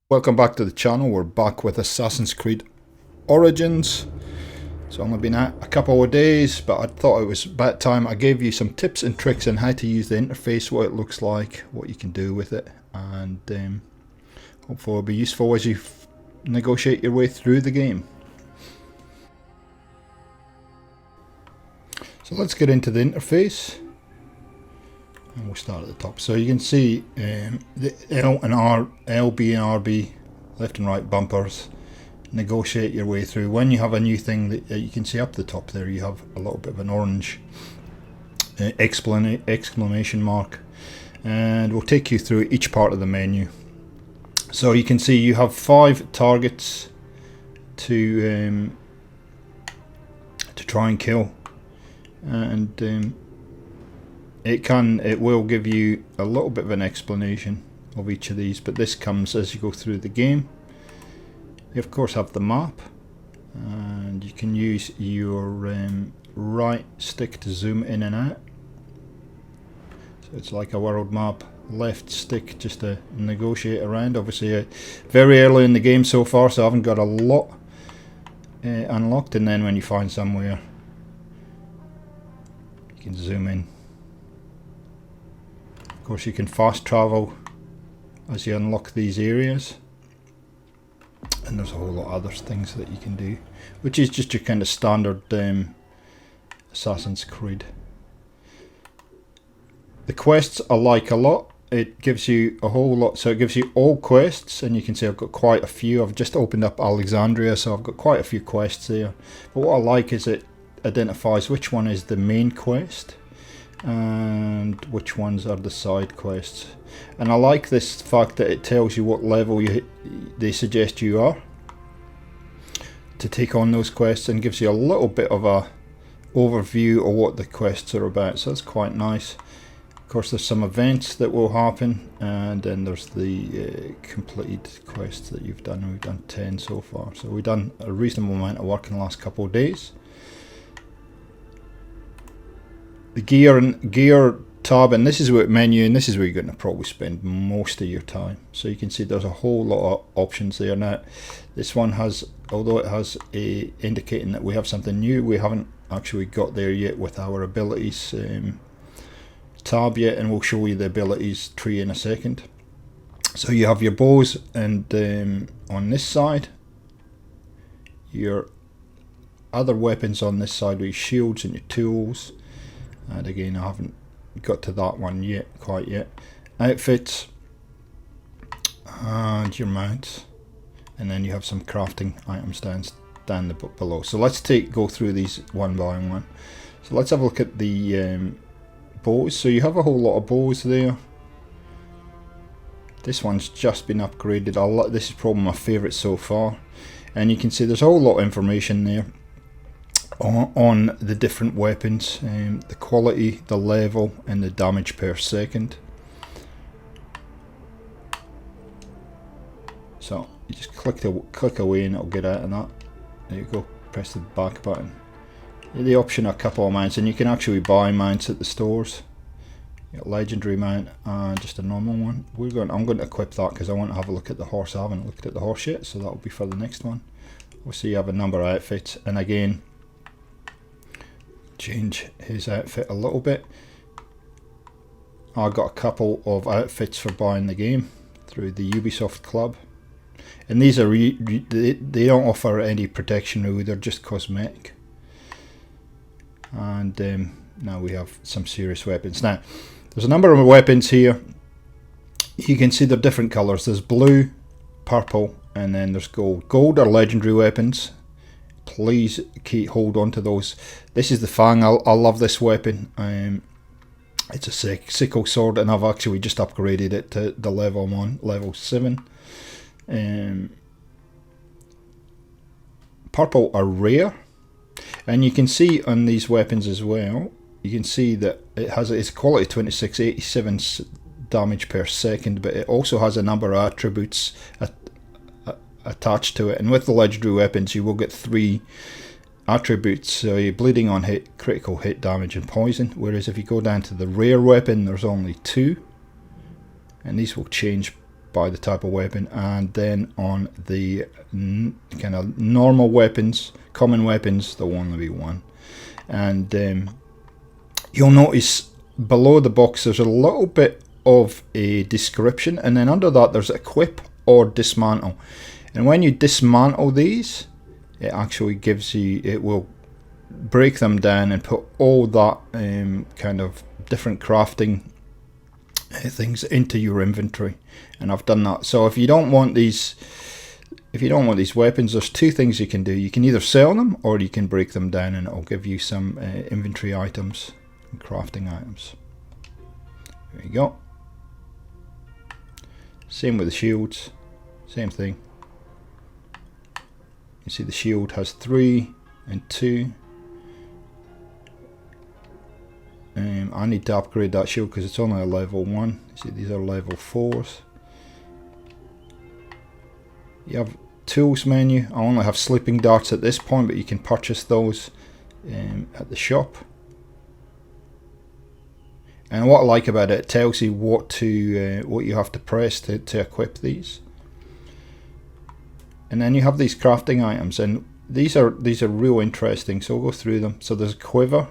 Welcome back to the channel. We're back with Assassin's Creed Origins. It's only been a couple of days, but I thought it was about time I gave you some tips and tricks on how to use the interface, what it looks like, what you can do with it, and hopefully it'll be useful as you negotiate your way through the game. So let's get into the interface. And we'll start at the top. So you can see the L and R, LB and RB, left and right bumpers. Negotiate your way through. When you have a new thing that you can see up the top there, you have a little bit of an orange exclamation mark, and we'll take you through each part of the menu. So you can see you have 5 targets to try and kill, and it will give you a little bit of an explanation of each of these, but this comes as you go through the game. You of course have the map, and you can use your right stick to zoom in and out. So it's like a world map. Left stick just to negotiate around. Obviously very early in the game so far, so I haven't got a lot unlocked, and then when you find somewhere you can zoom in. Of course you can fast travel as you unlock these areas, and there's a whole lot of other things that you can do, which is just your kind of standard Assassin's Creed. The quests I like a lot. It gives you a whole lot, so it gives you all quests, and you can see I've got quite a few. I've just opened up Alexandria, so I've got quite a few quests there. But what I like is it identifies which one is the main quest and which ones are the side quests. And I like this fact that it tells you what level they suggest you are to take on those quests, and gives you a little bit of a overview of what the quests are about, so that's quite nice. Of course there's some events that will happen, and then there's the completed quests that you've done. We've done 10 so far, so we've done a reasonable amount of work in the last couple of days. The gear tab, and this is where menu, and this is where you're going to probably spend most of your time. So you can see there's a whole lot of options there. Now this one has, although it has a indicating that we have something new, we haven't actually got there yet with our abilities tab yet, and we'll show you the abilities tree in a second. So you have your bows, and on this side your other weapons on this side with your shields and your tools. And again, I haven't got to that one yet, quite yet. Outfits and your mounts, and then you have some crafting items down the below. So let's go through these one by one. So let's have a look at the bows. So you have a whole lot of bows there. This one's just been upgraded. This is probably my favourite so far, and you can see there's a whole lot of information there on the different weapons, the quality, the level, and the damage per second. So you just click away and it'll get out of that. There you go, press the back button. The option a couple of mounts, and you can actually buy mounts at the stores. You got legendary mount and just a normal one. I'm going to equip that because I want to have a look at the horse. I haven't looked at the horse yet, so that'll be for the next one. We'll see you have a number of outfits, and again change his outfit a little bit. I got a couple of outfits for buying the game through the Ubisoft Club, and these are they don't offer any protection really, they're just cosmetic. And now we have some serious weapons. Now there's a number of weapons here. You can see they're different colours. There's blue, purple, and then there's gold. Gold are legendary weapons. Please hold on to those. This is the Fang. I love this weapon. It's a sickle sword, and I've actually just upgraded it to the level I'm on, level 7. Purple are rare, and you can see on these weapons as well, you can see that it's quality 26, 87 damage per second, but it also has a number of attributes attached to it, and with the legendary weapons you will get 3 attributes. So you're bleeding on hit, critical hit damage, and poison, whereas if you go down to the rare weapon there's only 2, and these will change by the type of weapon, and then on the kind of normal weapons, common weapons, there will only be one. And you'll notice below the box there's a little bit of a description, and then under that there's equip or dismantle. And when you dismantle these, it actually gives you, it will break them down and put all that kind of different crafting things into your inventory. And I've done that. So if you don't want these weapons, there's two things you can do. You can either sell them or you can break them down, and it'll give you some inventory items and crafting items. There you go. Same with the shields, same thing. You see the shield has 3 and 2. I need to upgrade that shield because it's only a level 1. You see, these are level 4s. You have tools menu. I only have sleeping darts at this point, but you can purchase those at the shop. And what I like about it, it tells you what you have to press to equip these. And then you have these crafting items, and these are real interesting. So we'll go through them. So there's a quiver,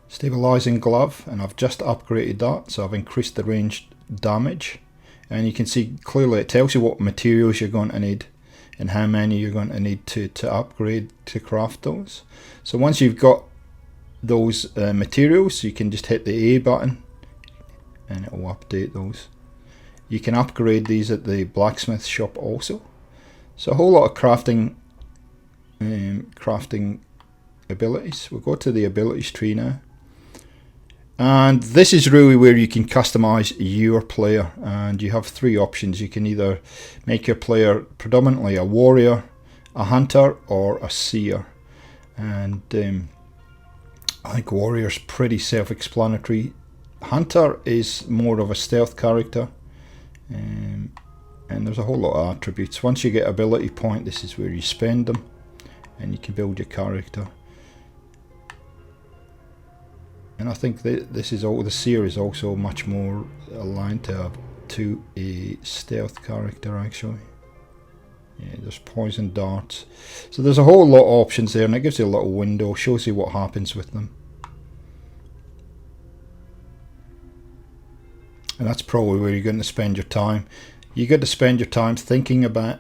stabilizing glove, and I've just upgraded that, so I've increased the ranged damage. And you can see clearly it tells you what materials you're going to need and how many you're going to need to upgrade to craft those. So once you've got those materials, you can just hit the A button and it will update those. You can upgrade these at the blacksmith shop also. So a whole lot of crafting abilities. We'll go to the abilities tree now. And this is really where you can customize your player, and you have 3 options. You can either make your player predominantly a warrior, a hunter, or a seer. And I think warrior's pretty self-explanatory. Hunter is more of a stealth character, and there's a whole lot of attributes. Once you get ability point, this is where you spend them, and you can build your character. And I think that this is all. The seer is also much more aligned to a stealth character actually. Yeah, there's poison darts. So there's a whole lot of options there, and it gives you a little window, shows you what happens with them. And that's probably where you're going to spend your time. You got to spend your time thinking about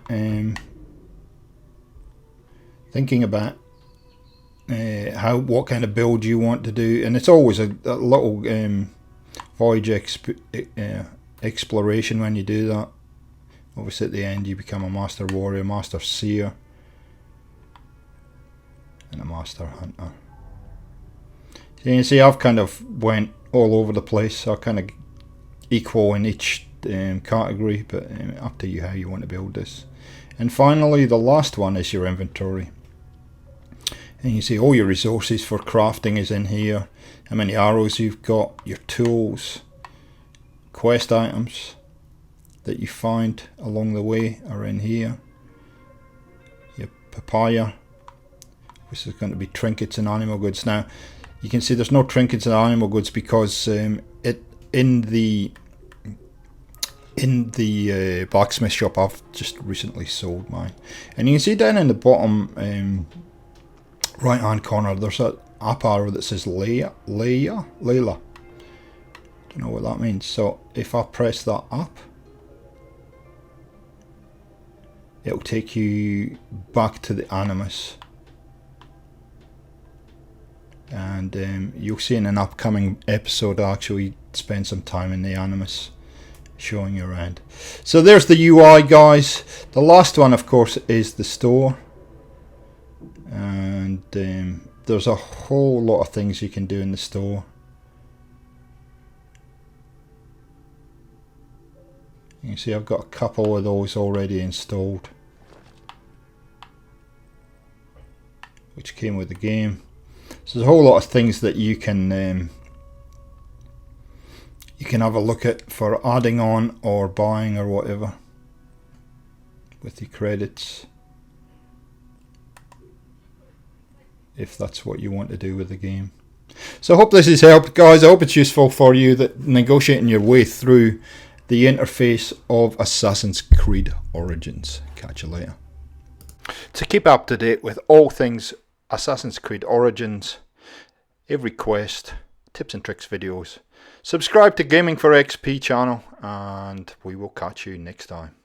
what kind of build you want to do, and it's always a little voyage exploration when you do that. Obviously at the end you become a master warrior, master seer, and a master hunter. So you can see I've kind of went all over the place, so I kind of equal in each category, but up to you how you want to build this. And finally the last one is your inventory. And you see all your resources for crafting is in here, how many arrows you've got, your tools, quest items that you find along the way are in here, your papaya, which is going to be trinkets and animal goods. Now you can see there's no trinkets and animal goods because in the blacksmith shop I've just recently sold mine. And you can see down in the bottom right hand corner there's an up arrow that says Layla. Don't know what that means. So if I press that up, it'll take you back to the Animus, and you'll see in an upcoming episode I actually spend some time in the Animus showing you around. So there's the UI, guys. The last one of course is the store. And there's a whole lot of things you can do in the store. You can see I've got a couple of those already installed, which came with the game. So there's a whole lot of things that you can have a look at for adding on or buying or whatever with your credits, if that's what you want to do with the game. So I hope this has helped, guys. I hope it's useful for you that negotiating your way through the interface of Assassin's Creed Origins. Catch you later. To keep up to date with all things Assassin's Creed Origins, every quest, tips and tricks videos, subscribe to Gaming for XP channel, and we will catch you next time.